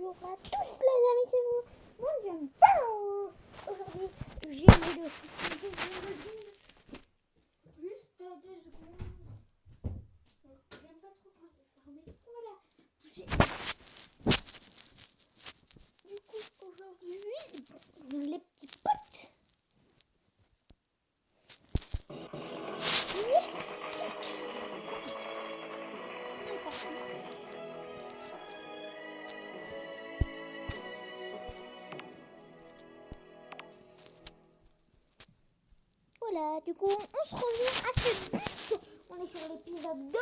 Bonjour à tous les amis, c'est vous. Moi j'aime pas. Aujourd'hui, j'ai une vidéo. Juste 2 secondes. J'aime pas trop quand c'est fermé. Voilà. Du coup, aujourd'hui, les petits potes. Yes. On est parti. Voilà, du coup, on se revient à ce but. On est sur l'épisode 2.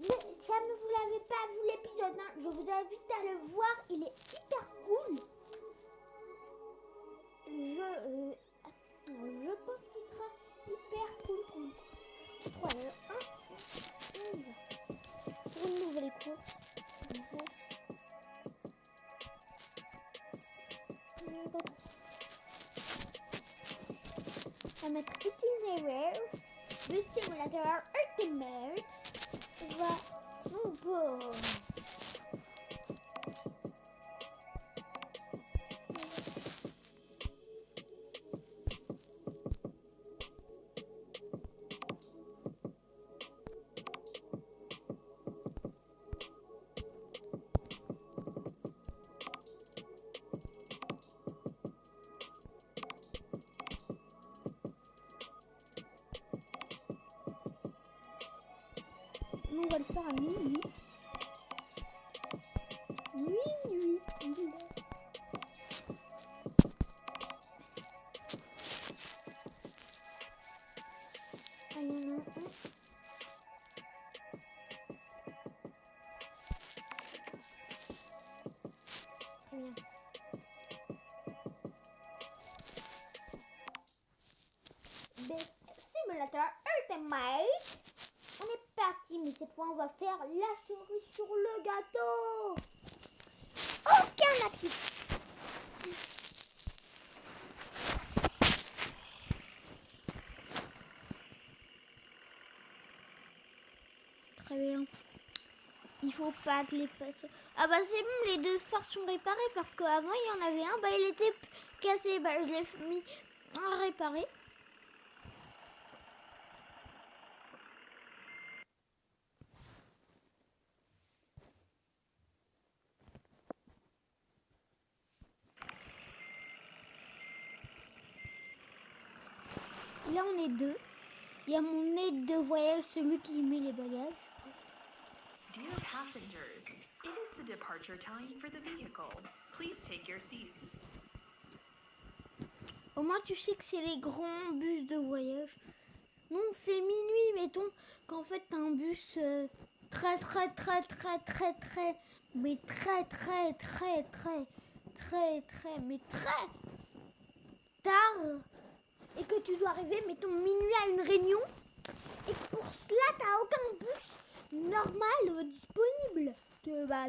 Mais si jamais vous l'avez pas vu l'épisode 1, je vous invite à le voir. Il est hyper cool. Je pense qu'il sera hyper cool. 3, 1, 11. Pour une nouvelle course. On va mettre itinéraire. Le simulateur Ultimate va nous bon. Nous, on va le faire à minuit. Minuit. Ah, il y en a un. Très bien. Best Simulator Ultimate. On est parti, mais cette fois on va faire la cerise sur le gâteau. Aucun actif. Très bien. Il faut pas que les passer. Ah bah c'est bon, les deux phares sont réparés parce qu'avant il y en avait un, bah il était cassé, bah je l'ai mis à réparer. Là on est deux. Il y a mon aide de voyage, celui qui met les bagages. Dear passengers, it is the departure time for the vehicle. Please take your seats. Au moins tu sais que c'est les grands bus de voyage. Nous on fait minuit, mettons qu'en fait t'as un bus très tard et que tu dois arriver, mettons minuit à une réunion et pour cela t'as aucun bus normal disponible.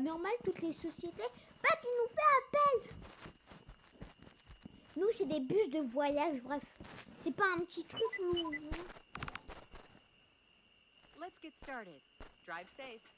Normal, toutes les sociétés, tu nous fais appel. Nous c'est des bus de voyage, bref, c'est pas un petit truc. Let's get started. Drive safe.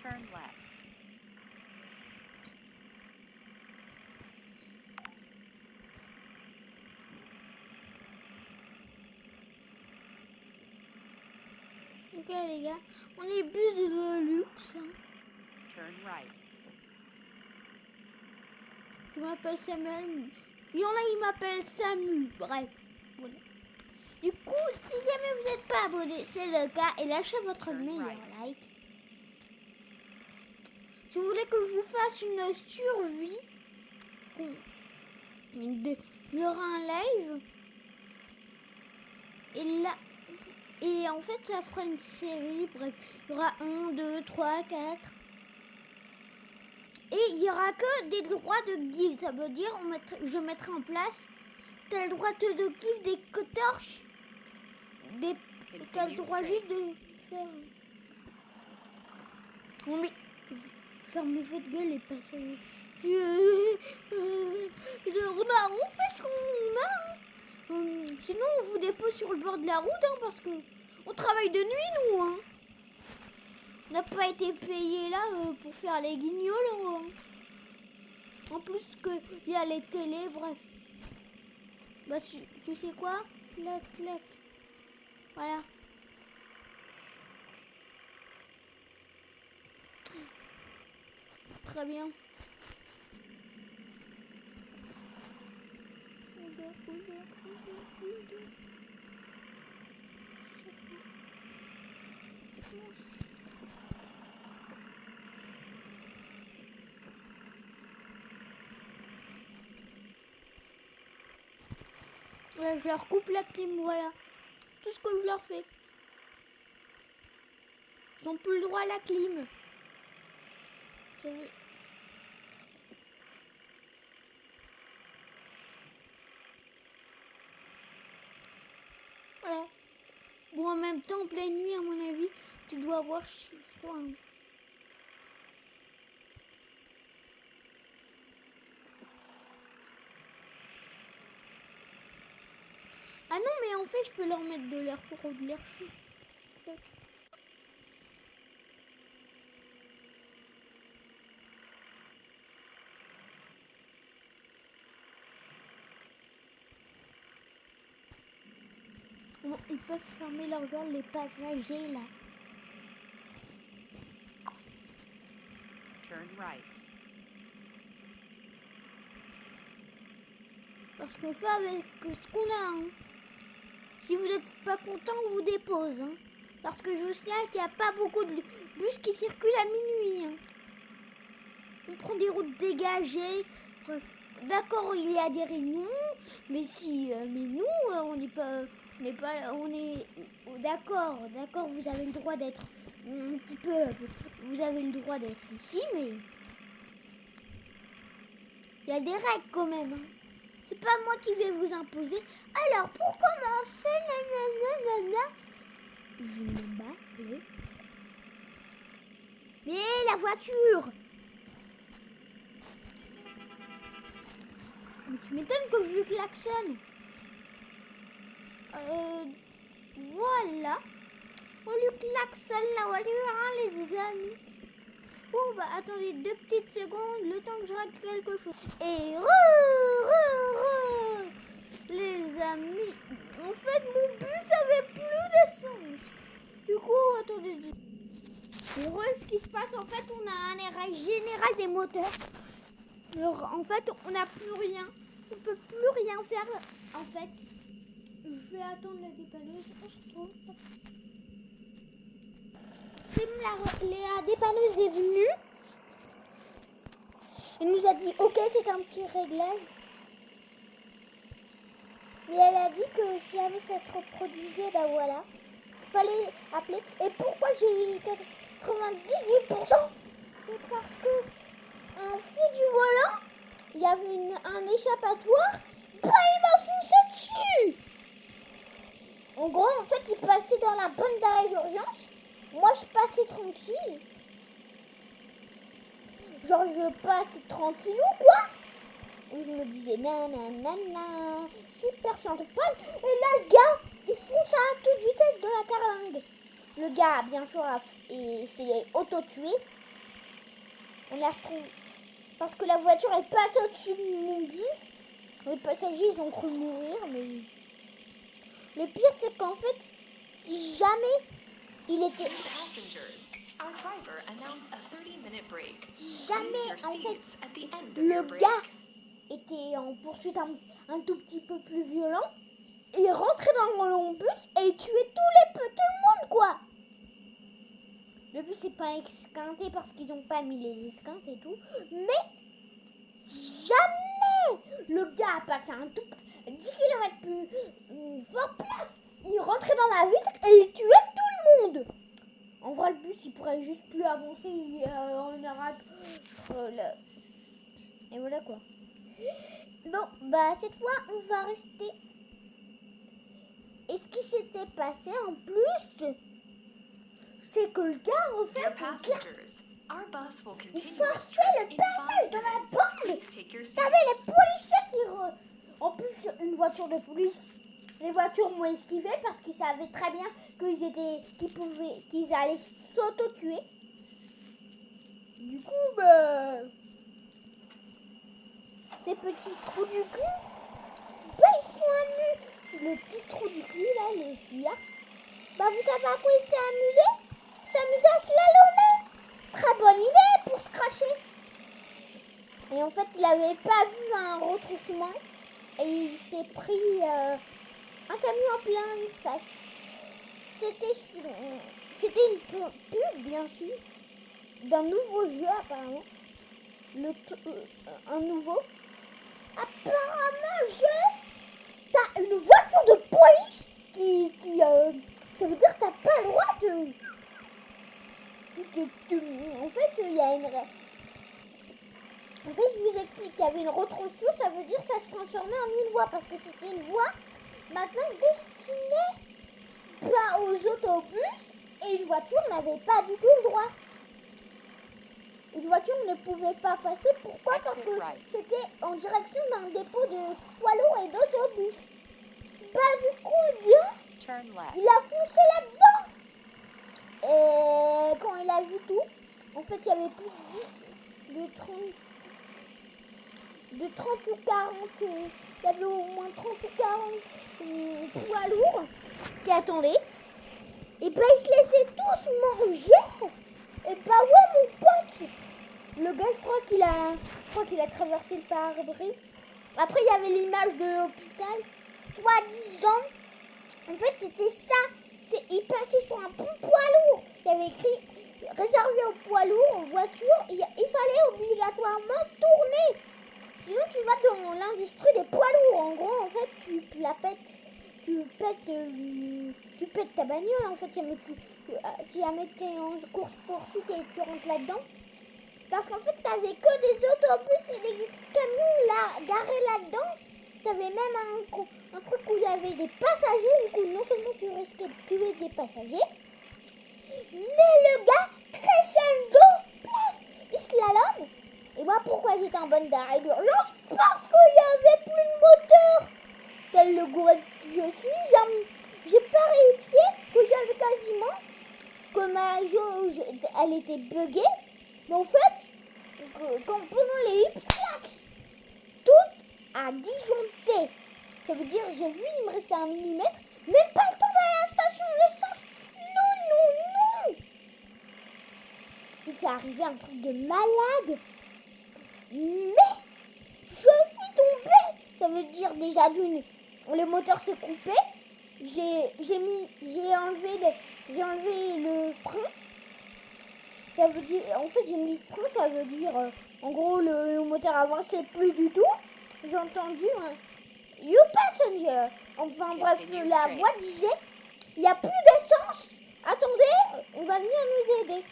Turn left. Ok les gars, on est bus de luxe. Turn right. Je m'appelle Samuel. Il y en a, il m'appelle Samu. Bref, voilà. Du coup, si jamais vous n'êtes pas abonné, c'est le cas, et lâchez votre meilleur like. Si vous voulez que je vous fasse une survie, il y aura un live. Et là, et en fait, ça fera une série. Bref, il y aura 1, 2, 3, 4. Et il n'y aura que des droits de gift. Ça veut dire, je mettrai en place, t'as le droit de gift des torches. T'as le droit juste de faire... Non mais, fermez votre gueule les passagers. On fait ce qu'on a. Sinon on vous dépose sur le bord de la route parce que on travaille de nuit nous. On n'a pas été payé là pour faire les guignols. En plus qu'il y a les télés, bref. Bah tu sais quoi? Clac, clac. Voilà. Très bien. Ouais, je leur coupe la clim, voilà. Tout ce que je leur fais. Ils n'ont plus le droit à la clim. Voilà. Bon, en même temps, en pleine nuit, à mon avis, tu dois avoir froid. Ah non, mais en fait, je peux leur mettre de l'air froid ou de l'air chaud. Tac. Bon, ils peuvent fermer leur gueule, les passagers, là. Turn right. Parce qu'on fait avec ce qu'on a. Si vous n'êtes pas content, on vous dépose. Parce que je vous signale qu'il n'y a pas beaucoup de bus qui circulent à minuit. On prend des routes dégagées. Bref, d'accord, il y a des réunions. Mais nous, on est d'accord, vous avez le droit d'être un petit peu, vous avez le droit d'être ici, mais il y a des règles quand même. C'est pas moi qui vais vous imposer. Alors, pour commencer, je me bats et... Mais la voiture! Mais tu m'étonnes que je lui klaxonne. Voilà. On lui klaxonne la voiture, les amis. Bon, bah, attendez 2 petites secondes, le temps que je règle quelque chose. Et les amis, en fait, mon bus avait plus d'essence. Du coup, attendez. Pour eux, ce qui se passe, en fait, on a un arrêt général des moteurs. Alors, en fait, on n'a plus rien. On peut plus rien faire. En fait, je vais attendre la dépanneuse. La dépanneuse est venue. Elle nous a dit, ok, c'est un petit réglage. Mais elle a dit que si jamais ça se reproduisait, bah voilà. Fallait appeler. Et pourquoi j'ai 98%? C'est parce que un fou du volant, il y avait un échappatoire. Bah, il m'a foncé dessus. En gros, en fait, il passait dans la bande d'arrêt d'urgence. Moi, je passais tranquille. Genre, je passe tranquillou, quoi. Il me disait nanana, super chanteur. Et là, le gars, il fonce à toute vitesse dans la carlingue. Le gars, bien sûr, s'est auto-tué. On l'a retrouvé. Parce que la voiture est passée au-dessus de mon bus. Les passagers, ils ont cru mourir, mais... Le pire, c'est qu'en fait, si jamais il était... Si jamais, en fait, le gars était en poursuite un tout petit peu plus violent, il rentrait dans mon bus et il tuait tout le monde, quoi. Le bus n'est pas esquinté parce qu'ils n'ont pas mis les esquintes et tout. Mais si jamais le gars a passé un tout 10 km plus fort, plaf, il rentrait dans la vitre et il tuait tout le monde. En vrai, le bus, il pourrait juste plus avancer. On aura Et voilà quoi. Bon, bah cette fois, on va rester. Et ce qui s'était passé en plus, c'est que le gars Dear refait un passengers, our bus will il continue its forçait trip le in passage 5 dans la minutes. bande. Please take your T'avais seats. les policiers En plus, une voiture de police, les voitures m'ont esquivé parce qu'ils savaient très bien qu'ils allaient s'auto-tuer. Du coup, bah, ces petits trous du cul, bah, ils sont amusés. Le petit trou du cul, là, celui-là, bah, vous savez à quoi il s'est amusé? Il s'est amusé à slalomer. Très bonne idée pour se cracher. Et en fait, il n'avait pas vu un retroussement et il s'est pris un camion en pleine face. C'était une pub, bien sûr, d'un nouveau jeu apparemment. Un nouveau. Apparemment, le jeu, t'as une voiture de police qui ça veut dire que t'as pas le droit de... En fait, il y a une... En fait, je vous explique qu'il y avait une retrousseau, ça veut dire que ça se transformait en une voie parce que c'était une voie maintenant destinée pas aux autobus et une voiture n'avait pas du tout le droit. Une voiture ne pouvait pas passer. Pourquoi? Parce que c'était en direction d'un dépôt de poids lourds et d'autobus. Bah du coup, le gars, il a foncé là-dedans. Et quand il a vu tout, en fait, il y avait plus de 10, de 30 ou 40, il y avait au moins 30 ou 40 poids lourds qui attendaient. Et ben ils se laissaient tous manger. Et bah ouais mon pote, le gars je crois qu'il a traversé le pare-brise. Après il y avait l'image de l'hôpital, soi-disant. En fait c'était ça, il passait sur un pont poids lourd. Il y avait écrit réservé aux poids lourds, aux voitures, il fallait obligatoirement tourner. Sinon tu vas dans l'industrie des poids lourds. En gros en fait tu pètes ta bagnole en fait. Si jamais t'es en course poursuite et tu rentres là-dedans. Parce qu'en fait t'avais que des autobus et des camions là, garés là-dedans. T'avais même un truc où il y avait des passagers. Du coup non seulement tu risquais de tuer des passagers, mais le gars crescendo, plaf, il slalom. Et moi pourquoi j'étais en bonne d'arrêt d'urgence? Parce qu'il n'y avait plus de moteur. Tel le gourette que je suis, j'ai pas vérifié que j'avais quasiment, que ma jauge, elle était buggée. Mais en fait, pendant les hips, clac, tout a disjoncté. Ça veut dire, j'ai vu, il me restait 1 millimètre, même pas le temps d'aller à la station d'essence. Non. Il s'est arrivé un truc de malade. Mais je suis tombée. Ça veut dire déjà le moteur s'est coupé. J'ai enlevé le frein. Ça veut dire, en fait, j'ai mis le frein. Ça veut dire, en gros, le moteur avançait plus du tout. J'ai entendu You passenger. Enfin bref, la voix disait, il n'y a plus d'essence. Attendez, on va venir nous aider.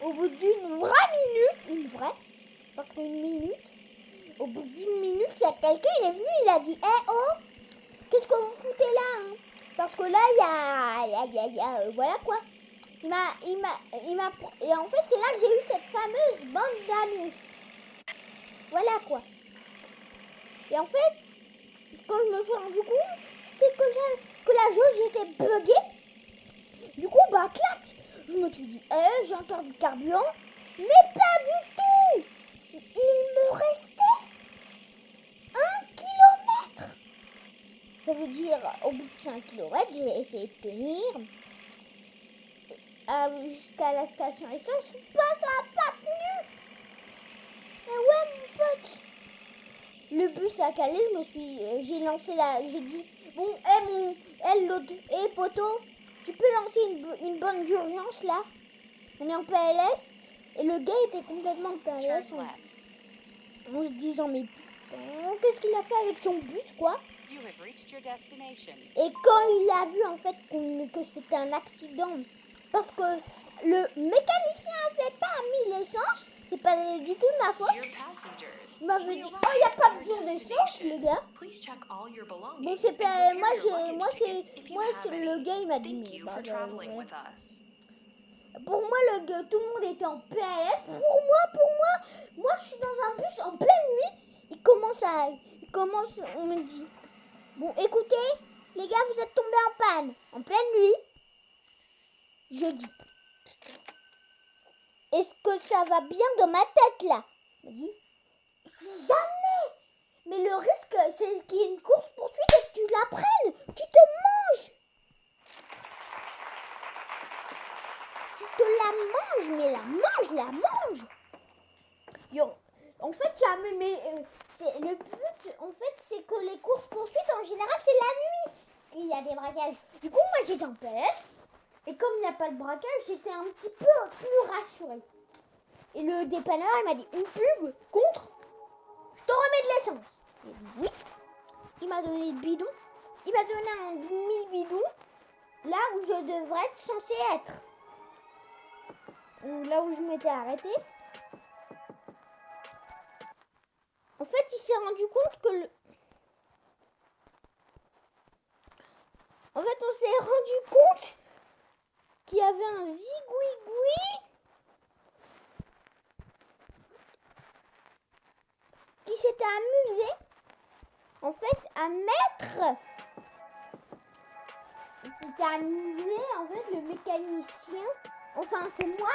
Au bout d'une vraie minute, parce qu'une minute, au bout d'une minute, il y a quelqu'un, il est venu, il a dit, oh, qu'est-ce que vous foutez là, hein? Parce que là, il y a voilà quoi. Et en fait, c'est là que j'ai eu cette fameuse bande d'annonces. Voilà quoi. Et en fait, quand je me suis rendu compte, c'est que la jauge était buggée. Du coup, bah, clac, je me suis dit, j'ai encore du carburant. Mais pas du tout. Il me restait 1 kilomètre. Ça veut dire, au bout de 5 kilomètres, j'ai essayé de tenir jusqu'à la station essence. Bah, ça n'a pas tenu. Et ouais, mon pote. Le bus a calé, j'ai lancé j'ai dit, bon, l'autre, poteau, tu peux lancer une bande d'urgence là. On est en PLS. Et le gars était complètement en PLS. En se disant, mais putain, qu'est-ce qu'il a fait avec son bus, quoi? Et quand il a vu, en fait, que c'était un accident, parce que le mécanicien avait pas mis l'essence, C'est pas du tout de ma faute. Dear passengers, Il m'avait we dit, arrived oh, il n'y a at pas your besoin d'essence, destination. le gars. Please check all your belongings Bon, c'est and pas, prepare your luggage tickets if you moi, have c'est any. le gars, il m'a dit, Thank mais you bah, for traveling ouais. with us. Pour moi, le gars, tout le monde était en PLS. Pour moi, je suis dans un bus en pleine nuit. On me dit, bon, écoutez, les gars, vous êtes tombés en panne, en pleine nuit. Je dis, est-ce que ça va bien dans ma tête, là? Il me dit, jamais. Mais le risque, c'est qu'il y ait une course-poursuite et que tu la prennes. Tu te manges. Tu te la manges, mais la mange. En fait, le but, en fait, c'est que les courses-poursuites, en général, c'est la nuit. Il y a des braquages. Du coup, moi, j'étais en PLS. Et comme il n'y a pas de braquage, j'étais un petit peu plus rassurée. Et le dépanneur, il m'a dit, une pub contre, je te remets de l'essence. J'ai dit oui. Il m'a donné le bidon. Il m'a donné un demi-bidon, là où je devrais être censée être. Là où je m'étais arrêtée. En fait, il s'est rendu compte que En fait, on s'est rendu compte qu'il y avait un zigouigoui qui s'était amusé, en fait, à mettre... Il s'était amusé, en fait, le mécanicien, enfin, c'est moi.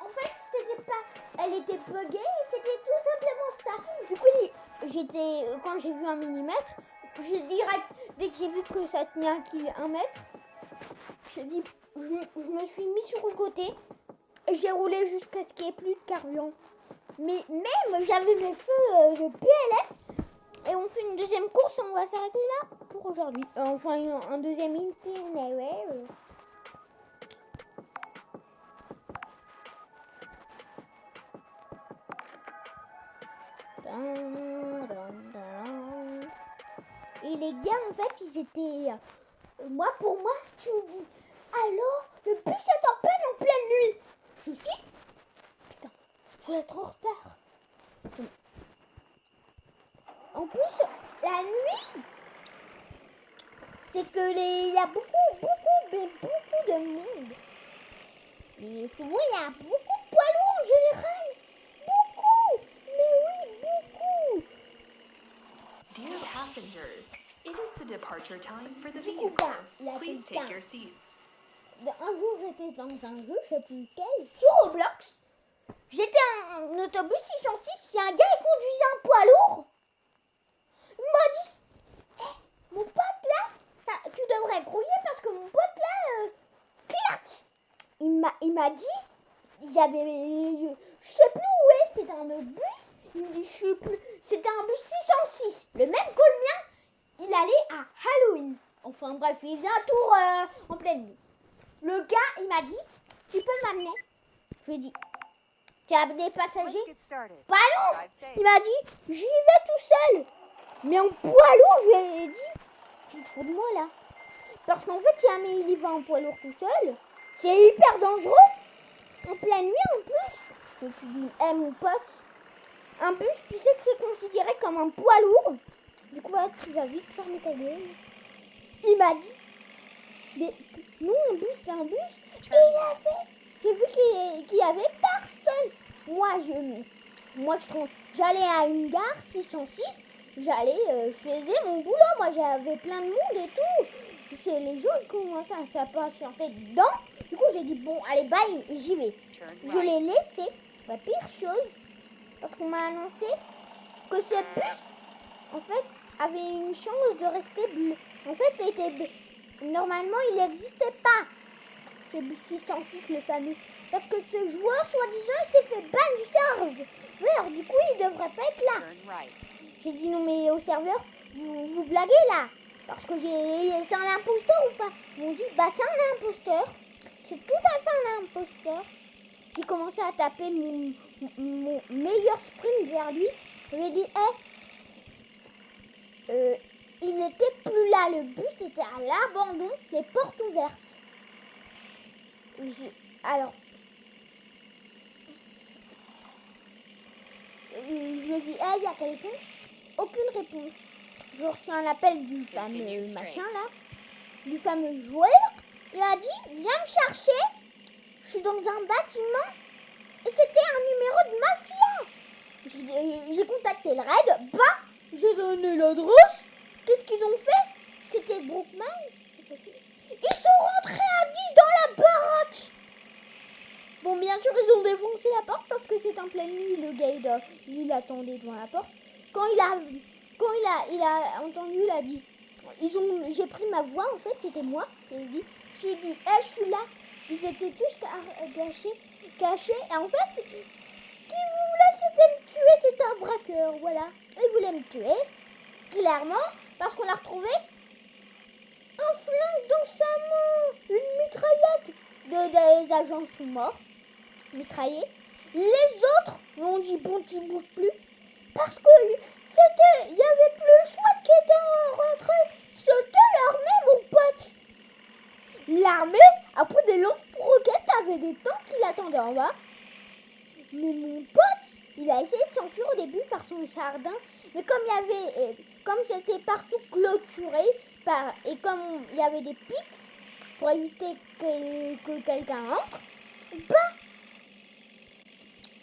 En fait, c'était pas... Elle était buggée et c'était tout simplement ça. Du coup, quand j'ai vu un millimètre, dès que j'ai vu que ça tenait un mètre, je me suis mis sur le côté et j'ai roulé jusqu'à ce qu'il n'y ait plus de carburant. Mais même, j'avais mes feux de PLS et on fait une deuxième course et on va s'arrêter là pour aujourd'hui. Enfin, un deuxième itinéraire. Et les gars, en fait, ils étaient... pour moi, tu me dis, alors, le bus est en pleine nuit. Je suis... Putain, je vais être en retard. En plus, la nuit, c'est que il y a beaucoup de monde. Mais souvent, il y a beaucoup de poids lourds en général. Beaucoup. Mais oui, beaucoup. Dear passengers, it is the departure time for the Du coup, vehicle. Please take your seats. Un jour, j'étais dans un jeu, je sais plus lequel, sur Roblox. J'étais un autobus 606, il y a un gars qui conduisait un poids lourd. Il m'a dit, mon pote là, tu devrais grouiller parce que mon pote là, claque. Il m'a dit, il y avait, je sais plus où est, c'était un autre bus. Il me dit, je sais plus, c'était un bus 606, le même que le mien. Il allait à Halloween. Enfin bref, il faisait un tour en pleine nuit. Le gars, il m'a dit, tu peux m'amener? Je lui ai dit, tu as des passagers? Pas non. Il m'a dit, j'y vais tout seul. Mais en poids lourd, je lui ai dit, tu te fous de moi là? Parce qu'en fait, si il y va en poids lourd tout seul, c'est hyper dangereux. En pleine nuit en plus. Je me suis dit, mon pote, un bus, tu sais que c'est considéré comme un poids lourd. Du coup, tu vas vite fermer ta gueule. Il m'a dit, mais nous, un bus, c'est un bus. Et j'ai vu qu'il y avait personne. Moi, j'allais à une gare 606. Je faisais mon boulot. Moi, j'avais plein de monde et tout. C'est les gens qui commençaient à s'impatienter dedans. Du coup, j'ai dit, bon, allez, bye, j'y vais. Je l'ai laissé. La pire chose, parce qu'on m'a annoncé que ce bus, en fait, avait une chance de rester bleu. En fait, normalement, il n'existait pas. C'est le 606, le fameux. Parce que ce joueur, soi-disant, s'est fait ban du serveur. Du coup, il ne devrait pas être là. J'ai dit, non, mais au serveur, vous blaguez là. Parce que c'est un imposteur ou pas? Ils m'ont dit, bah c'est un imposteur. C'est tout à fait un imposteur. J'ai commencé à taper mon meilleur sprint vers lui. Je lui ai dit, il n'était plus là. Le bus était à l'abandon, les portes ouvertes. Alors, je lui dis, hey, il y a quelqu'un? Aucune réponse. J'ai reçu un appel du fameux machin là, du fameux joueur. Il a dit, viens me chercher. Je suis dans un bâtiment et c'était un numéro de mafia. J'ai contacté le raid, bah, j'ai donné l'adresse. Qu'est-ce qu'ils ont fait? C'était Brookman. Ils sont rentrés à 10 dans la baraque. Bon, bien sûr, ils ont défoncé la porte parce que c'est en pleine nuit. Le gars, il attendait devant la porte. Quand il a entendu, il a dit, j'ai pris ma voix, en fait, c'était moi. J'ai dit, hey, je suis là. Ils étaient tous cachés. Et en fait, ce qu'ils voulaient, c'était me tuer. C'était un braqueur, voilà. Ils voulaient me tuer, clairement, parce qu'on a retrouvé un flingue dans sa main, une mitraillette. Des agents sont morts, mitraillés. Les autres m'ont dit, bon, tu ne bouges plus. Parce que il y avait plus le SWAT qui était rentré. C'était l'armée, mon pote. L'armée, après des lance-roquettes, avait des tanks qui l'attendaient en bas. Mais mon pote, il a essayé de s'enfuir au début par son jardin. Mais comme c'était partout clôturé, et comme il y avait des pics pour éviter que quelqu'un entre, bah,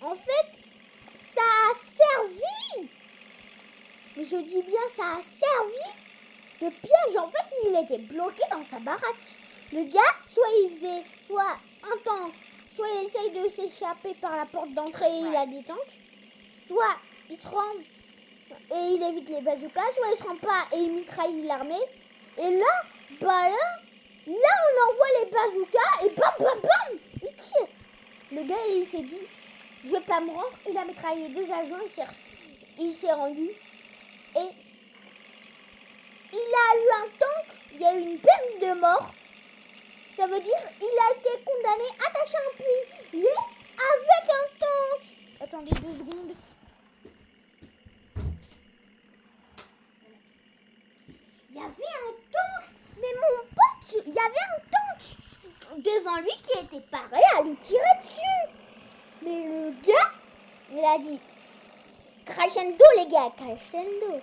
en fait, ça a servi. Mais je dis bien, ça a servi de piège. En fait, il était bloqué dans sa baraque. Le gars, soit il essaye de s'échapper par la porte d'entrée et il a des tanks, soit il se rend et il évite les bazookas, soit il se rend pas et il mitraille l'armée. Et là, on envoie les bazookas et bam, bam, bam, il tire. Le gars, il s'est dit, je vais pas me rendre. Il a mitraillé 2 agents, il s'est rendu. Et il a eu un tank, il y a eu une peine de mort. Ça veut dire il a été condamné, attaché à un pilier avec un tank. Attendez 2 secondes. Il y avait un tank, mais mon pote, il y avait un tank devant lui qui était paré à lui tirer dessus. Mais le gars, il a dit, crescendo les gars, crescendo.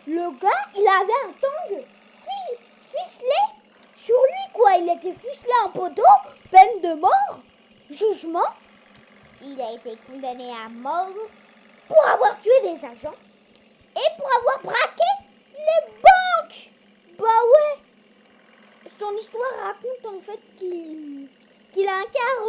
Le gars, il avait un tank ficelé sur lui, quoi. Il était ficelé en poteau, peine de mort, jugement. Il a été condamné à mort pour avoir tué des agents et pour avoir braqué les banques. Bah ouais. Son histoire raconte en fait qu'il a un quart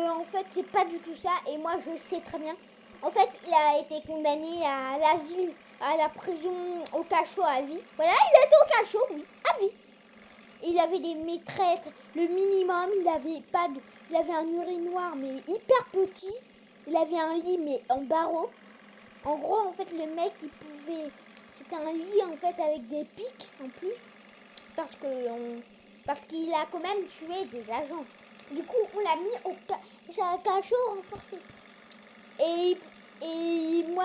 en fait c'est pas du tout ça. Et moi je sais très bien. En fait, il a été condamné à l'asile, à la prison, au cachot à vie. Voilà, il était au cachot, oui, à vie. Il avait des maîtresses, le minimum, il avait un urinoir, mais hyper petit. Il avait un lit, mais en barreau. En gros, en fait, le mec, c'était un lit, en fait, avec des pics, en plus. Parce qu'il a quand même tué des agents. Du coup, on l'a mis au cachot renforcé. Et moi,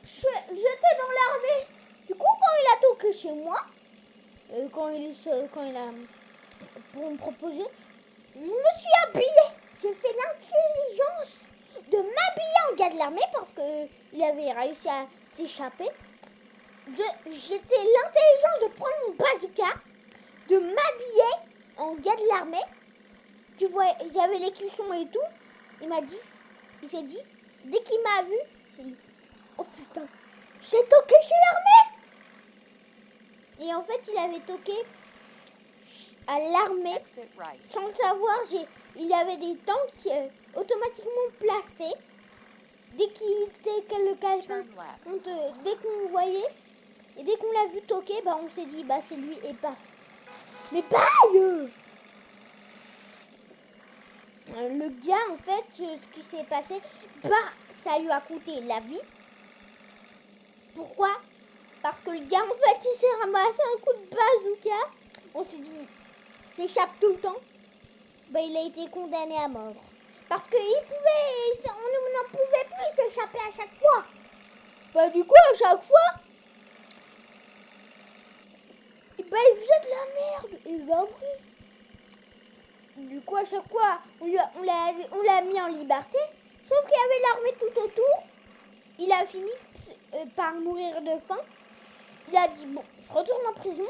j'étais dans l'armée. Du coup, quand il a toqué chez moi, quand il a pour me proposer, je me suis habillée. J'ai fait l'intelligence de m'habiller en gars de l'armée parce qu'il avait réussi à s'échapper. J'étais l'intelligence de prendre mon bazooka, de m'habiller en gars de l'armée. Tu vois, il y avait les cuissons et tout. Il s'est dit, dès qu'il m'a vu, il s'est dit, oh putain, j'ai toqué chez l'armée. Et en fait, il avait toqué à l'armée sans le savoir. Il y avait des tanks automatiquement placés. Dès dès qu'on voyait et dès qu'on l'a vu toquer, bah on s'est dit, bah c'est lui et paf. Mais bye. Le gars, en fait, ce qui s'est passé, bah, ça lui a coûté la vie. Pourquoi? Parce que le gars, en fait, il s'est ramassé un coup de bazooka. On s'est dit, s'échappe tout le temps. Bah, il a été condamné à mort. Parce qu'on n'en pouvait plus s'échapper à chaque fois. Bah, du coup, à chaque fois, bah, il faisait de la merde. Et bah, oui. Du coup, à chaque fois, on l'a mis en liberté. Sauf qu'il y avait l'armée tout autour. Il a fini par mourir de faim. Il a dit, bon, je retourne en prison.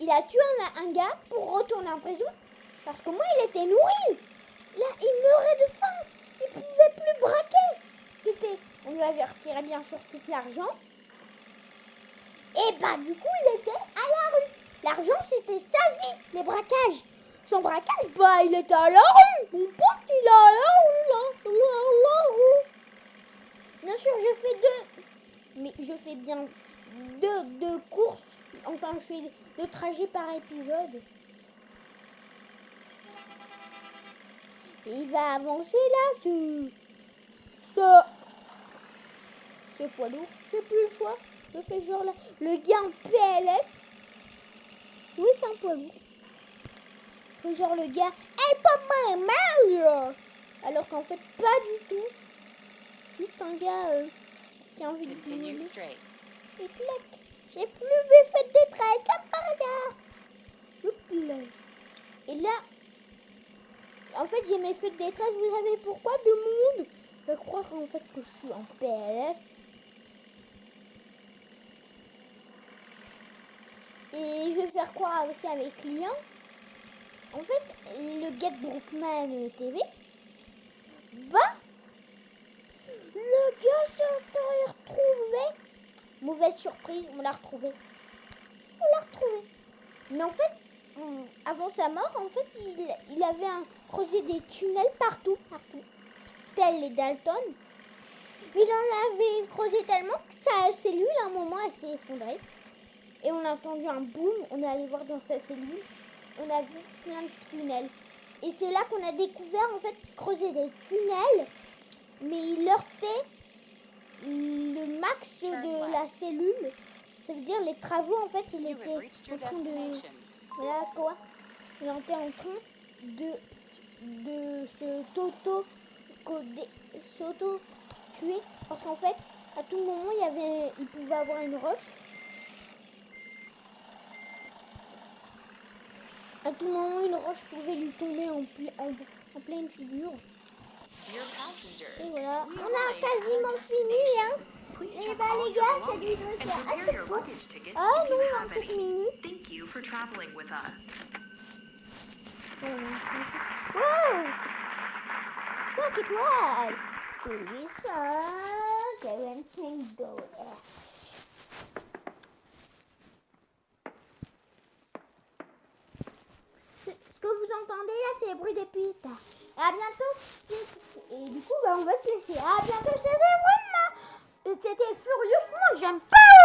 Il a tué un gars pour retourner en prison. Parce que moi, il était nourri. Là, il meurait de faim. Il ne pouvait plus braquer. On lui avait retiré bien sûr tout l'argent. Et bah, du coup, il était à la rue. L'argent, c'était sa vie, les braquages. Son braquage, bah, il était à la rue. Mon pote, il est à la rue, là. La rue. Bien sûr, je fais bien deux courses. Enfin, je fais 2 trajets par épisode. Et il va avancer, là, c'est poids lourd. J'ai plus le choix. Je fais genre là. Le gars en PLS. Oui, c'est un poids lourd. Je fais genre le gars. Hey, pas mal. Alors qu'en fait, pas du tout. Juste un gars qui a envie de diminuer. Et clac. J'ai plus mes fêtes de 13 comme par hasard. Oups. Et là, en fait, j'ai mes feux de détresse. Vous savez pourquoi? De monde va croire en fait que je suis en PLS. Et je vais faire croire aussi à mes clients. En fait, le Get Brookman TV, bah, le gars s'est retrouvé. Mauvaise surprise, on l'a retrouvé. Mais en fait, avant sa mort, en fait, il avait creusé des tunnels partout, tels les Dalton. Il en avait creusé tellement que sa cellule, à un moment, elle s'est effondrée. Et on a entendu un boom, on est allé voir dans sa cellule, on a vu plein de tunnels. Et c'est là qu'on a découvert, en fait, qu'il creusait des tunnels, mais il heurtait le max de la cellule. Ça veut dire les travaux, en fait, il était en train de... Voilà quoi. Il était en train de s'auto-tuer. Parce qu'en fait, à tout moment, il pouvait avoir une roche. À tout moment, une roche pouvait lui tomber en pleine figure. Et voilà, on a quasiment fini, hein. Et bah les gars, cette vidéo c'est assez court. Ah non, 27 minutes. Thank you for traveling with us. Wow! 5 étoiles. Oui, ça, $17. Ce que vous entendez là, c'est les bruits des pistes. À bientôt. Et du coup, bah, on va se laisser. À bientôt. C'était furieusement, j'aime pas.